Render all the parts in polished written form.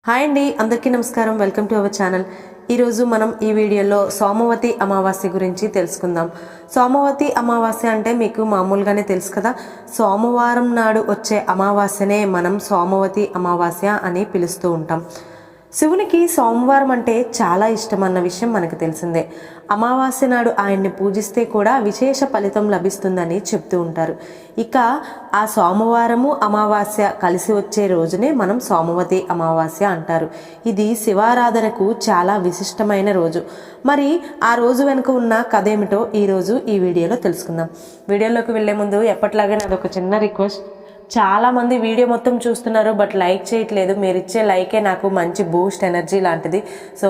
Hi అండి, అందరికీ నమస్కారం. Welcome to our channel. ఈరోజు మనం ఈ వీడియోలో సోమవతి అమావాస్య గురించి తెలుసుకుందాం. సోమవతి అమావాస్య అంటే మీకు మామూలుగానే తెలుసు కదా. సోమవారం నాడు వచ్చే అమావాస్యనే మనం సోమవతి అమావాస్య అని పిలుస్తూ ఉంటాం. శివునికి సోమవారం అంటే చాలా ఇష్టం అన్న విషయం మనకు తెలిసిందే. అమావాస్య నాడు ఆయన్ని పూజిస్తే కూడా విశేష ఫలితం లభిస్తుందని చెప్తూ ఉంటారు. ఇక ఆ సోమవారము అమావాస్య కలిసి వచ్చే రోజునే మనం సోమవతి అమావాస్య అంటారు. ఇది శివారాధనకు చాలా విశిష్టమైన రోజు. మరి ఆ రోజు వెనుక ఉన్న కథ ఏమిటో ఈరోజు ఈ వీడియోలో తెలుసుకుందాం. వీడియోలోకి వెళ్లే ముందు ఎప్పటిలాగే నాది ఒక చిన్న రిక్వెస్ట్. చాలామంది వీడియో మొత్తం చూస్తున్నారు, బట్ లైక్ చేయట్లేదు. మీరు ఇచ్చే లైకే నాకు మంచి బూస్ట్ ఎనర్జీ లాంటిది. సో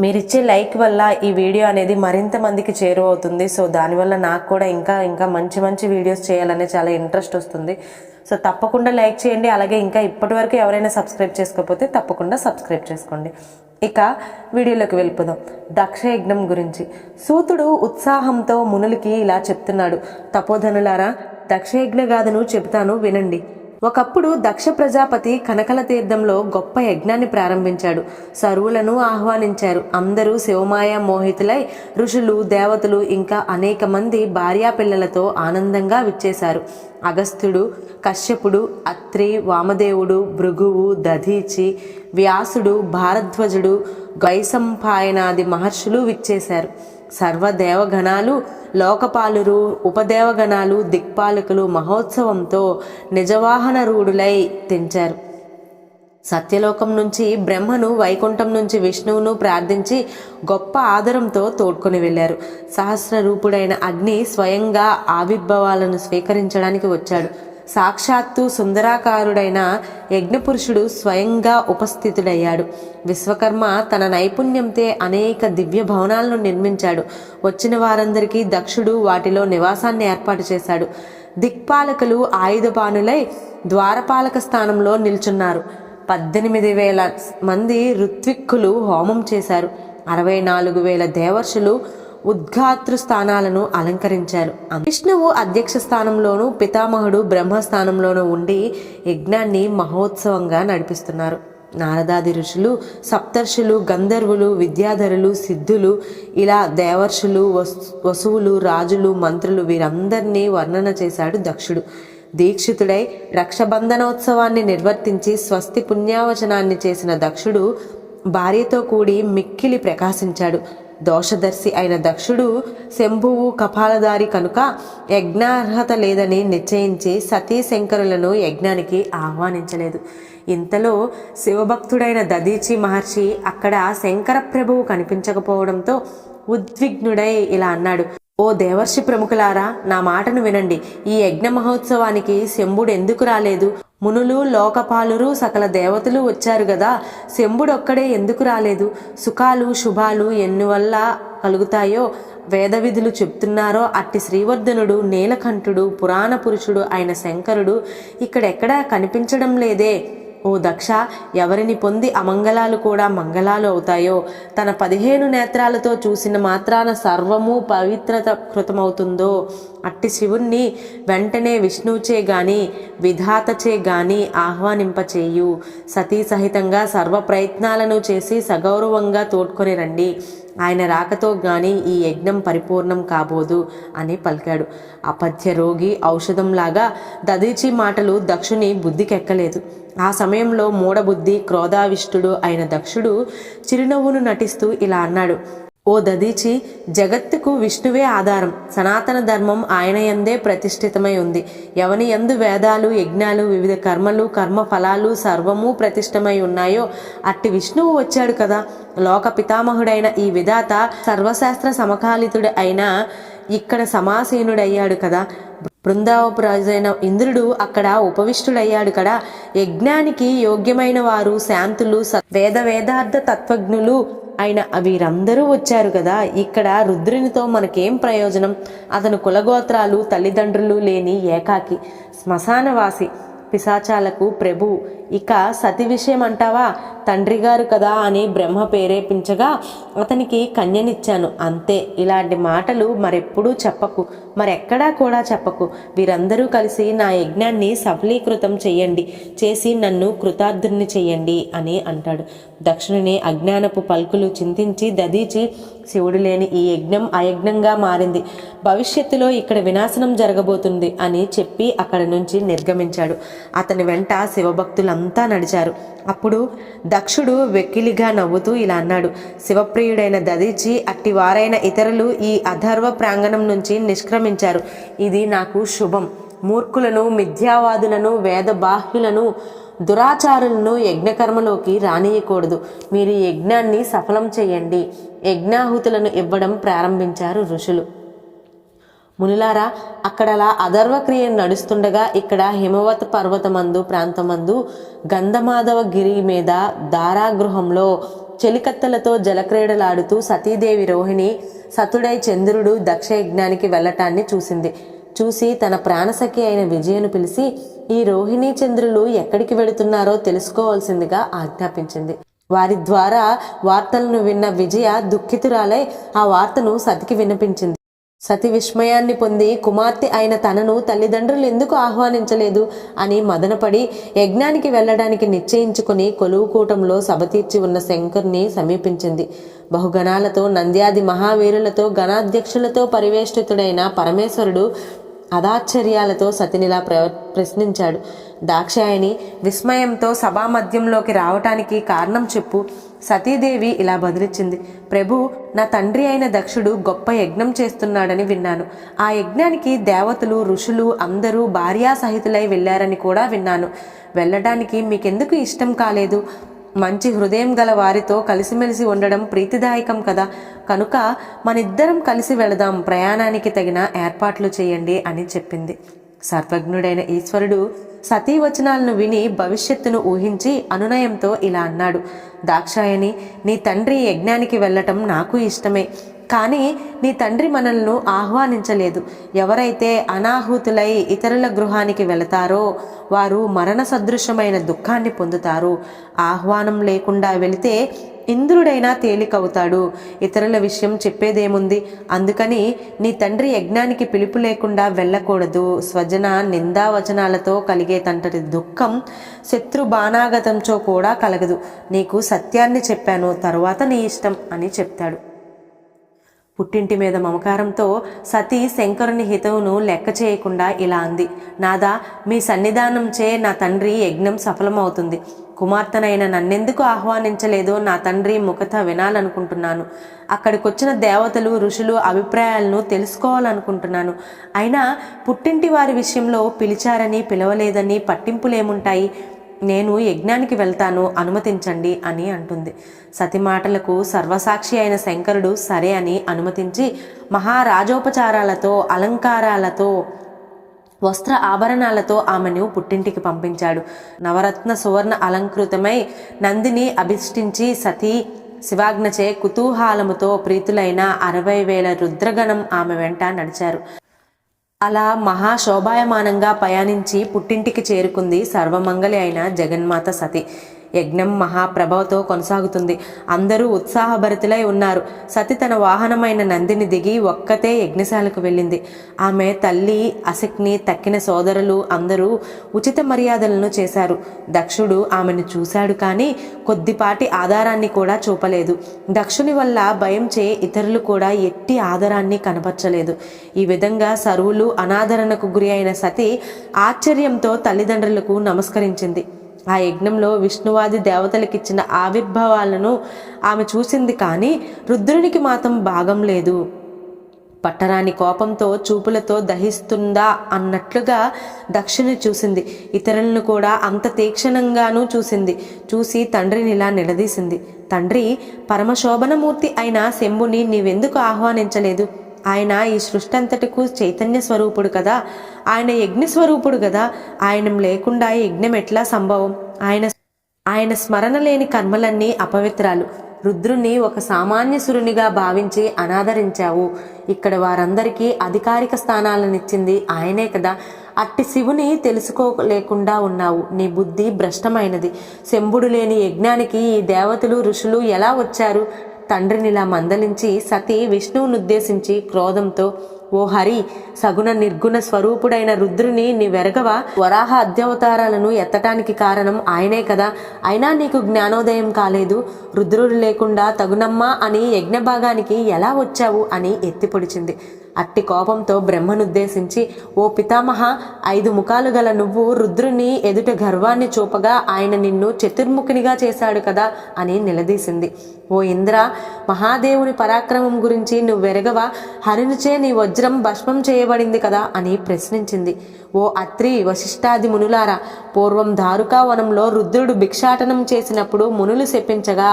మీరిచ్చే లైక్ వల్ల ఈ వీడియో అనేది మరింత మందికి చేరువవుతుంది. సో దానివల్ల నాకు కూడా ఇంకా మంచి మంచి వీడియోస్ చేయాలనే చాలా ఇంట్రెస్ట్ వస్తుంది. సో తప్పకుండా లైక్ చేయండి. అలాగే ఇంకా ఇప్పటివరకు ఎవరైనా సబ్స్క్రైబ్ చేసుకోకపోతే తప్పకుండా సబ్స్క్రైబ్ చేసుకోండి. ఇక వీడియోలోకి వెళ్ళిపోదాం. దక్షయజ్ఞం గురించి సూతుడు ఉత్సాహంతో మునులకి ఇలా చెప్తున్నాడు. తపోధనులారా, దక్షయజ్ఞ గాథను చెబుతాను వినండి. ఒకప్పుడు దక్ష ప్రజాపతి కనకల తీర్థంలో గొప్ప యజ్ఞాన్ని ప్రారంభించాడు. సర్వులను ఆహ్వానించారు. అందరూ శివమాయ మోహితులై ఋషులు, దేవతలు ఇంకా అనేక మంది భార్యాపిల్లలతో ఆనందంగా విచ్చేశారు. అగస్త్యుడు, కశ్యపుడు, అత్రి, వామదేవుడు, భృగువు, దధీచి, వ్యాసుడు, భారద్వాజుడు, గైసంపాయనాది మహర్షులు విచ్చేశారు. సర్వదేవగణాలు, లోకపాలురు, ఉపదేవగణాలు, దిక్పాలకులు మహోత్సవంతో నిజవాహన రూఢులై తెంచారు. సత్యలోకం నుంచి బ్రహ్మను, వైకుంఠం నుంచి విష్ణువును ప్రార్థించి గొప్ప ఆదరంతో తోడ్కొని వెళ్ళారు. సహస్ర రూపుడైన అగ్ని స్వయంగా ఆవిర్భవాలను స్వీకరించడానికి వచ్చాడు. సాక్షాత్తు సుందరాకారుడైన యజ్ఞపురుషుడు స్వయంగా ఉపస్థితుడయ్యాడు. విశ్వకర్మ తన నైపుణ్యంతో అనేక దివ్య భవనాలను నిర్మించాడు. వచ్చిన వారందరికీ దక్షుడు వాటిలో నివాసాన్ని ఏర్పాటు చేశాడు. దిక్పాలకులు ఆయుధపానులై ద్వారపాలక స్థానంలో నిల్చున్నారు. 18,000 మంది ఋత్విక్కులు హోమం చేశారు. 64,000 దేవర్షులు ఉద్ఘాతృ స్థానాలను అలంకరించారు. విష్ణువు అధ్యక్ష స్థానంలోనూ పితామహుడు బ్రహ్మస్థానంలోనూ ఉండి యజ్ఞాన్ని మహోత్సవంగా నడిపిస్తున్నారు. నారదాది ఋషులు, సప్తర్షులు, గంధర్వులు, విద్యాధరులు, సిద్ధులు, ఇలా దేవర్షులు, వసువులు, రాజులు, మంత్రులు వీరందరినీ వర్ణన చేశాడు దక్షుడు. దీక్షితుడై రక్షబంధనోత్సవాన్ని నిర్వర్తించి స్వస్తి పుణ్యావచనాన్ని చేసిన దక్షుడు భార్యతో కూడి మిక్కిలి ప్రకాశించాడు. దోషదర్శి అయిన దక్షుడు శంభువు కపాలధారి కనుక యజ్ఞార్హత లేదని నిశ్చయించి సతీ శంకరులను యజ్ఞానికి ఆహ్వానించలేదు. ఇంతలో శివభక్తుడైన దధీచి మహర్షి అక్కడ శంకర ప్రభువు కనిపించకపోవడంతో ఉద్విగ్నుడై ఇలా అన్నాడు. ఓ దేవర్షి ప్రముఖులారా, నా మాటను వినండి. ఈ యజ్ఞ మహోత్సవానికి శంభుడు ఎందుకు రాలేదు? మునులు, లోకపాలురు, సకల దేవతలు వచ్చారు గదా, శంభుడొక్కడే ఎందుకు రాలేదు? సుఖాలు శుభాలు ఎన్నివల్ల కలుగుతాయో వేద విధులు చెప్తున్నారో అట్టి శ్రీవర్ధనుడు, నీలకంఠుడు, పురాణ పురుషుడు అయిన శంకరుడు ఇక్కడెక్కడా కనిపించడం లేదే. ఓ దక్ష, ఎవరిని పొంది అమంగళాలు కూడా మంగళాలు అవుతాయో, తన 15 నేత్రాలతో చూసిన మాత్రాన సర్వము పవిత్రత కృతమవుతుందో అట్టి శివుణ్ణి వెంటనే విష్ణువుచే గాని విధాతచే గాని ఆహ్వానింపచేయు. సతీ సహితంగా సర్వ ప్రయత్నాలను చేసి సగౌరవంగా తోడ్కొని రండి. ఆయన రాకతో గాని ఈ యజ్ఞం పరిపూర్ణం కాబోదు అని పలికాడు. అపథ్య రోగి ఔషధంలాగా దధీచి మాటలు దక్షుని బుద్ధికెక్కలేదు. ఆ సమయంలో మూఢబుద్ధి క్రోధావిష్టుడు అయిన దక్షుడు చిరునవ్వును నటిస్తూ ఇలా అన్నాడు. ఓ దధీచి, జగత్తుకు విష్ణువే ఆధారం. సనాతన ధర్మం ఆయన యందే ప్రతిష్ఠితమై ఉంది. ఎవని యందు వేదాలు, యజ్ఞాలు, వివిధ కర్మలు, కర్మ ఫలాలు సర్వము ప్రతిష్టమై ఉన్నాయో అట్టి విష్ణువు వచ్చాడు కదా. లోక పితామహుడైన ఈ విధాత సర్వశాస్త్ర సమకాలితుడు అయిన ఇక్కడ సమాసీనుడయ్యాడు కదా. బృందావపురాజైన ఇంద్రుడు అక్కడ ఉపవిష్టుడయ్యాడు కదా. యజ్ఞానికి యోగ్యమైన వారు, శాంతులు, వేదార్థ తత్వజ్ఞులు అయిన వీరందరూ వచ్చారు కదా. ఇక్కడ రుద్రునితో మనకేం ప్రయోజనం? అతను కులగోత్రాలు, తల్లిదండ్రులు లేని ఏకాకి, శ్మశానవాసి, పిశాచాలకు ప్రభు. ఇక సతి విషయం అంటావా, తండ్రి గారు కదా అని బ్రహ్మ ప్రేరేపించగా అతనికి కన్యనిచ్చాను అంతే. ఇలాంటి మాటలు మరెప్పుడూ చెప్పకు, మరెక్కడా కూడా చెప్పకు. వీరందరూ కలిసి నా యజ్ఞాన్ని సఫలీకృతం చెయ్యండి, చేసి నన్ను కృతార్థుని చెయ్యండి అని అంటాడు. దక్షుని అజ్ఞానపు పలుకులు చింతించి దదీచి శివుడు లేని ఈ యజ్ఞం అయజ్ఞంగా మారింది, భవిష్యత్తులో ఇక్కడ వినాశనం జరగబోతుంది అని చెప్పి అక్కడి నుంచి నిర్గమించాడు. అతని వెంట శివభక్తులంతా నడిచారు. అప్పుడు దక్షుడు వెక్కిలిగా నవ్వుతూ ఇలా అన్నాడు, శివప్రియుడైన దదీచి అట్టివారైన ఇతరులు ఈ అధర్వ ప్రాంగణం నుంచి నిష్క్రమించారు. ఇది నాకు శుభం. మూర్ఖులను, మిథ్యావాదులను, వేదబాహ్యులను, దురాచారులను యజ్ఞకర్మలోకి రానియకూడదు. మీరు ఈ యజ్ఞాన్ని సఫలం చేయండి. యజ్ఞాహుతులను ఇవ్వడం ప్రారంభించారు ఋషులు. మునులారా, అక్కడలా అధర్వక్రియ నడుస్తుండగా ఇక్కడ హిమవత్ పర్వతమందు ప్రాంతమందు గంధమాధవ గిరి మీద దారాగృహంలో చెలికత్తెలతో జలక్రీడలాడుతూ సతీదేవి రోహిణి సతుడై చంద్రుడు దక్ష యజ్ఞానికి వెళ్ళటాన్ని చూసి తన ప్రాణసఖి అయిన విజయను పిలిచి ఈ రోహిణీ చంద్రులు ఎక్కడికి వెళుతున్నారో తెలుసుకోవాల్సిందిగా ఆజ్ఞాపించింది. వారి ద్వారా వార్తలను విన్న విజయ దుఃఖితురాలై ఆ వార్తను సతికి వినిపించింది. సతి విస్మయాన్ని పొంది కుమార్తె అయిన తనను తల్లిదండ్రులు ఎందుకు ఆహ్వానించలేదు అని మదనపడి యజ్ఞానికి వెళ్ళడానికి నిశ్చయించుకుని కొలువుకూటంలో సభ తీర్చి ఉన్న శంకర్ని సమీపించింది. బహుగణాలతో, నంద్యాది మహావీరులతో, గణాధ్యక్షులతో పరివేష్టితుడైన పరమేశ్వరుడు అదాశ్చర్యాలతో సతినిలా ప్రశ్నించాడు. దాక్షాయణి విస్మయంతో సభామధ్యంలోకి రావటానికి కారణం చెప్పు. సతీదేవి ఇలా బదిలిచ్చింది, ప్రభు, నా తండ్రి అయిన దక్షుడు గొప్ప యజ్ఞం చేస్తున్నాడని విన్నాను. ఆ యజ్ఞానికి దేవతలు, ఋషులు అందరూ భార్యాసహితులై వెళ్ళారని కూడా విన్నాను. వెళ్ళడానికి మీకెందుకు ఇష్టం కాలేదు? మంచి హృదయం గల వారితో కలిసిమెలిసి ఉండడం ప్రీతిదాయకం కదా, కనుక మనిద్దరం కలిసి వెళదాం, ప్రయాణానికి తగిన ఏర్పాట్లు చేయండి అని చెప్పింది. సర్వజ్ఞుడైన ఈశ్వరుడు సతీ వచనాలను విని భవిష్యత్తును ఊహించి అనునయంతో ఇలా అన్నాడు, దాక్షాయని, నీ తండ్రి యజ్ఞానికి వెళ్ళటం నాకు ఇష్టమే, కానీ నీ తండ్రి మనల్ని ఆహ్వానించలేదు. ఎవరైతే అనాహుతులై ఇతరుల గృహానికి వెళతారో వారు మరణ సదృశమైన దుఃఖాన్ని పొందుతారు. ఆహ్వానం లేకుండా వెళితే ఇంద్రుడైనా తేలికవుతాడు. ఇతరుల విషయం చెప్పేదేముంది? అందుకని నీ తండ్రి యజ్ఞానికి పిలుపు లేకుండా వెళ్ళకూడదు. స్వజన నిందావచనాలతో కలిగేటంతటి దుఃఖం శత్రు బాణాగతంతో కూడా కలగదు. నీకు సత్యాన్ని చెప్పాను, తరువాత నీ ఇష్టం అని చెప్తాడు. పుట్టింటి మీద మమకారంతో సతీ శంకరుని హితవును లెక్క చేయకుండా ఇలా అంది, నాదా, మీ సన్నిధానంచే నా తండ్రి యజ్ఞం సఫలమవుతుంది. కుమార్తెనైన నన్నెందుకు ఆహ్వానించలేదో నా తండ్రి ముఖత వినాలనుకుంటున్నాను. అక్కడికొచ్చిన దేవతలు, ఋషులు అభిప్రాయాలను తెలుసుకోవాలనుకుంటున్నాను. అయినా పుట్టింటి వారి విషయంలో పిలిచారని పిలవలేదని పట్టింపులేముంటాయి? నేను యజ్ఞానికి వెళ్తాను, అనుమతించండి అని అంటుంది. సతి మాటలకు సర్వసాక్షి అయిన శంకరుడు సరే అని అనుమతించి మహారాజోపచారాలతో, అలంకారాలతో, వస్త్ర ఆభరణాలతో ఆమెను పుట్టింటికి పంపించాడు. నవరత్న సువర్ణ అలంకృతమై నందిని అభిష్టించి సతీ శివాజ్ఞచే కుతూహలముతో ప్రీతులైన 60,000 రుద్రగణం ఆమె వెంట నడిచారు. అలా మహాశోభాయమానంగా పయానించి పుట్టింటికి చేరుకుంది సర్వమంగళి అయిన జగన్మాత సతి. యజ్ఞం మహాప్రభవతో కొనసాగుతుంది. అందరూ ఉత్సాహభరితులై ఉన్నారు. సతి తన వాహనమైన నందిని దిగి ఒక్కతే యజ్ఞశాలకు వెళ్ళింది. ఆమె తల్లి, అశక్ని, తక్కిన సోదరులు అందరూ ఉచిత మర్యాదలను చేశారు. దక్షుడు ఆమెను చూశాడు, కానీ కొద్దిపాటి ఆధారాన్ని కూడా చూపలేదు. దక్షుని వల్ల భయంచే ఇతరులు కూడా ఎట్టి ఆధారాన్ని కనపరచలేదు. ఈ విధంగా సర్వులు అనాదరణకు గురి అయిన సతి ఆశ్చర్యంతో తల్లిదండ్రులకు నమస్కరించింది. ఆ యజ్ఞంలో విష్ణువాది దేవతలకిచ్చిన ఆవిర్భావాలను ఆమె చూసింది, కానీ రుద్రునికి మాత్రం భాగం లేదు. పట్టరాని కోపంతో చూపులతో దహిస్తుందా అన్నట్లుగా దక్షుని చూసింది. ఇతరులను కూడా అంత తీక్షణంగానూ చూసి తండ్రిని ఇలా నిలదీసింది, తండ్రి, పరమశోభనమూర్తి అయిన శంభుని నీవెందుకు ఆహ్వానించలేదు? ఆయన ఈ సృష్టి అంతటికు చైతన్య స్వరూపుడు కదా, ఆయన యజ్ఞ స్వరూపుడు కదా. ఆయన లేకుండా యజ్ఞం ఎట్లా సంభవం? ఆయన స్మరణ లేని కర్మలన్నీ అపవిత్రాలు. రుద్రుని ఒక సామాన్యసురునిగా భావించి అనాదరించావు. ఇక్కడ వారందరికీ అధికారిక స్థానాలనిచ్చింది ఆయనే కదా. అట్టి శివుని తెలుసుకోలేకుండా ఉన్నావు. నీ బుద్ధి భ్రష్టమైనది. శంభుడు లేని యజ్ఞానికి ఈ దేవతలు ఋషులు ఎలా వచ్చారు? తండ్రినిలా మందలించి సతీ విష్ణువునుద్దేశించి క్రోధంతో, ఓ హరి, సగుణ నిర్గుణ స్వరూపుడైన రుద్రుని నీ వెరగవా? వరాహ అద్యవతారాలను ఎత్తటానికి కారణం ఆయనే కదా. అయినా నీకు జ్ఞానోదయం కాలేదు. రుద్రుడు లేకుండా తగునమ్మా అని యజ్ఞభాగానికి ఎలా వచ్చావు అని ఎత్తిపొడిచింది. అట్టి కోపంతో బ్రహ్మనుద్దేశించి, ఓ పితామహ, 5 ముఖాలు గల నువ్వు రుద్రుని ఎదుట గర్వాన్ని చూపగా ఆయన నిన్ను చతుర్ముఖినిగా చేశాడు కదా అని నిలదీసింది. ఓ ఇంద్ర, మహాదేవుని పరాక్రమం గురించి నువ్వెరగవా? హరినిచే నీ వజ్రం భస్మం చేయబడింది కదా అని ప్రశ్నించింది. ఓ అత్రి, వశిష్ఠాది మునులారా, పూర్వం దారుకా వనంలో రుద్రుడు భిక్షాటనం చేసినప్పుడు మునులు శపించగా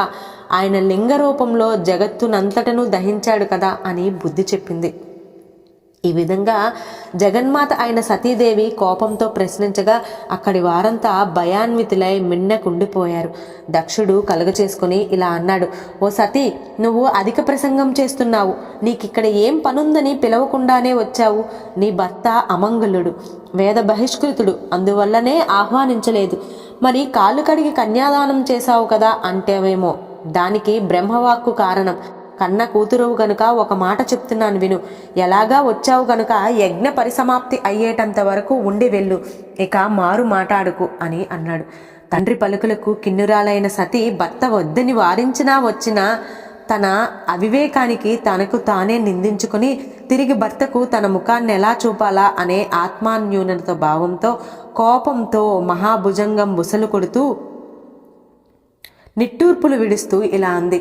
ఆయన లింగ రూపంలో జగత్తునంతటను దహించాడు కదా అని బుద్ధి చెప్పింది. ఈ విధంగా జగన్మాత అయిన సతీదేవి కోపంతో ప్రశ్నించగా అక్కడి వారంతా భయాన్వితులై మిన్నకుండిపోయారు. దక్షుడు కలుగచేసుకుని ఇలా అన్నాడు, ఓ సతీ, నువ్వు అధిక ప్రసంగం చేస్తున్నావు. నీకిక్కడ ఏం పనుందని పిలవకుండానే వచ్చావు. నీ భర్త అమంగళుడు, వేద బహిష్కృతుడు, అందువల్లనే ఆహ్వానించలేదు. మరి కాళ్ళు కడిగి కన్యాదానం చేశావు కదా అంటేవేమో. దానికి బ్రహ్మవాక్కు కారణం. కన్న కూతురువు గనుక ఒక మాట చెప్తున్నాను విను. ఎలాగా వచ్చావు గనుక యజ్ఞ పరిసమాప్తి అయ్యేటంత వరకు ఉండి వెళ్ళు, ఇక మారు మాట్లాడుకు అని అన్నాడు. తండ్రి పలుకులకు కిన్నురాలైన సతి భర్త వద్దని వారించినా వచ్చినా తన అవివేకానికి తనకు తానే నిందించుకుని తిరిగి భర్తకు తన ముఖాన్ని ఎలా చూపాలా అనే ఆత్మాన్యూనత భావంతో కోపంతో మహాభుజంగం బుసలు కొడుతూ నిట్టూర్పులు విడుస్తూ ఇలా అంది,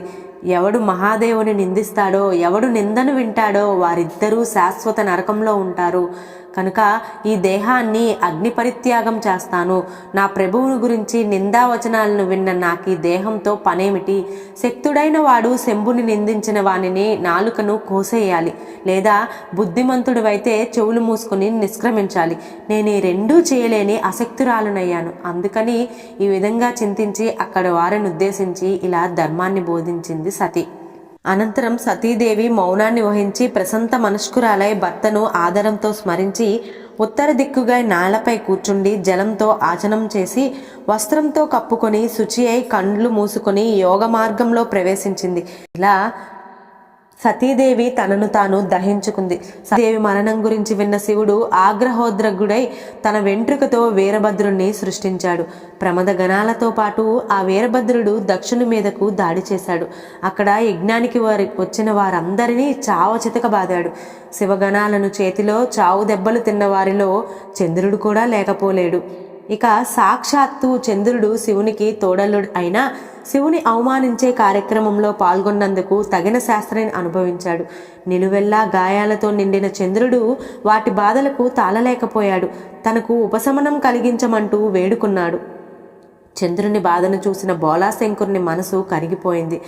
ఎవడు మహాదేవుని నిందిస్తాడో, ఎవడు నిందను వింటాడో వారిద్దరూ శాశ్వత నరకంలో ఉంటారు. కనుక ఈ దేహాన్ని అగ్ని పరిత్యాగం చేస్తాను. నా ప్రభువుని గురించి నిందావచనాలను విన్న నాకు ఈ దేహంతో పనేమిటి? శక్తుడైన వాడు శంభుని నిందించిన వానిని నాలుకను కోసేయాలి, లేదా బుద్ధిమంతుడివైతే చెవులు మూసుకుని నిష్క్రమించాలి. నేను ఈ రెండూ చేయలేని అశక్తురాలునయ్యాను. అందుకని ఈ విధంగా చింతించి అక్కడ వారిని ఉద్దేశించి ఇలా ధర్మాన్ని బోధించింది సతి. అనంతరం సతీదేవి మౌనాన్ని వహించి ప్రశాంత మనస్కురాలై భర్తను ఆదరంతో స్మరించి ఉత్తర దిక్కుగా నాళ్లపై కూర్చుండి జలంతో ఆచనం చేసి వస్త్రంతో కప్పుకొని శుచి అయి కండ్లు మూసుకొని యోగ మార్గంలో ప్రవేశించింది. ఇలా సతీదేవి తనను తాను దహించుకుంది. సతీదేవి మరణం గురించి విన్న శివుడు ఆగ్రహోద్రగుడై తన వెంట్రుకతో వీరభద్రుణ్ణి సృష్టించాడు. ప్రమద గణాలతో పాటు ఆ వీరభద్రుడు దక్షుని మీదకు దాడి చేశాడు. అక్కడ యజ్ఞానికి వచ్చిన వారందరినీ చావ చితకబాదాడు. శివగణాలను చేతిలో చావు దెబ్బలు తిన్న వారిలో చంద్రుడు కూడా లేకపోలేడు. ఇక సాక్షాత్తు చంద్రుడు శివునికి తోడల్లుడు అయినా శివుని అవమానించే కార్యక్రమంలో పాల్గొన్నందుకు తగిన శాస్త్రాన్ని అనుభవించాడు. నిలువెల్లా గాయాలతో నిండిన చంద్రుడు వాటి బాధలకు తాళలేకపోయాడు. తనకు ఉపశమనం కలిగించమంటూ వేడుకున్నాడు. చంద్రుని బాధను చూసిన బోలాశంకరుని మనసు కరిగిపోయింది.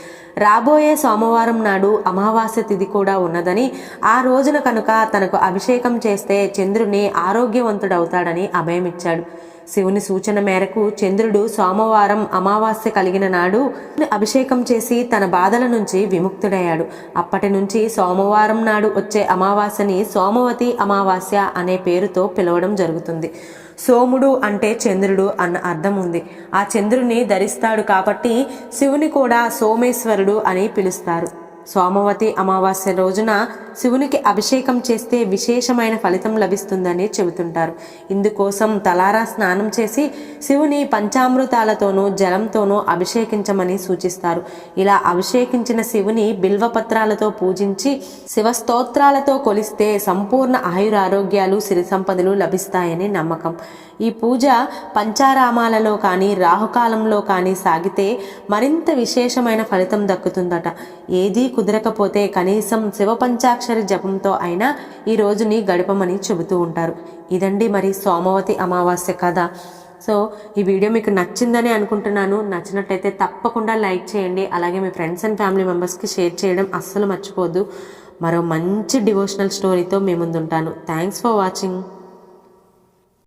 రాబోయే సోమవారం నాడు అమావాస్య తిథి కూడా ఉన్నదని, ఆ రోజున కనుక తనకు అభిషేకం చేస్తే చంద్రుని ఆరోగ్యవంతుడవుతాడని అభయమిచ్చాడు. శివుని సూచన మేరకు చంద్రుడు సోమవారం అమావాస్య కలిగిన నాడు అభిషేకం చేసి తన బాధల నుంచి విముక్తుడయ్యాడు. అప్పటి నుంచి సోమవారం నాడు వచ్చే అమావాస్యని సోమవతి అమావాస్య అనే పేరుతో పిలవడం జరుగుతుంది. సోముడు అంటే చంద్రుడు అన్న అర్థం ఉంది. ఆ చంద్రుని ధరిస్తాడు కాబట్టి శివుని కూడా సోమేశ్వరుడు అని పిలుస్తారు. సోమవతి అమావాస్య రోజున శివునికి అభిషేకం చేస్తే విశేషమైన ఫలితం లభిస్తుందని చెబుతుంటారు. ఇందుకోసం తలారా స్నానం చేసి శివుని పంచామృతాలతోనూ జలంతోనూ అభిషేకించమని సూచిస్తారు. ఇలా అభిషేకించిన శివుని బిల్వపత్రాలతో పూజించి శివస్తోత్రాలతో కొలిస్తే సంపూర్ణ ఆయురారోగ్యాలు సిరి సంపదలు లభిస్తాయని నమ్మకం. ఈ పూజ పంచారామాలలో కానీ రాహుకాలంలో కానీ సాగితే మరింత విశేషమైన ఫలితం దక్కుతుందట. ఏదీ కుదరకపోతే కనీసం శివ పంచాక్షరి జపంతో అయినా ఈ రోజుని గడపమని చెబుతూ ఉంటారు. ఇదండి మరి సోమవతి అమావాస్య కథ. సో ఈ వీడియో మీకు నచ్చిందని అనుకుంటున్నాను. నచ్చినట్లయితే తప్పకుండా లైక్ చేయండి. అలాగే మీ ఫ్రెండ్స్ అండ్ ఫ్యామిలీ మెంబర్స్కి షేర్ చేయడం అస్సలు మర్చిపోద్దు. మరో మంచి డివోషనల్ స్టోరీతో మీ ముందుంటాను. Thanks for watching.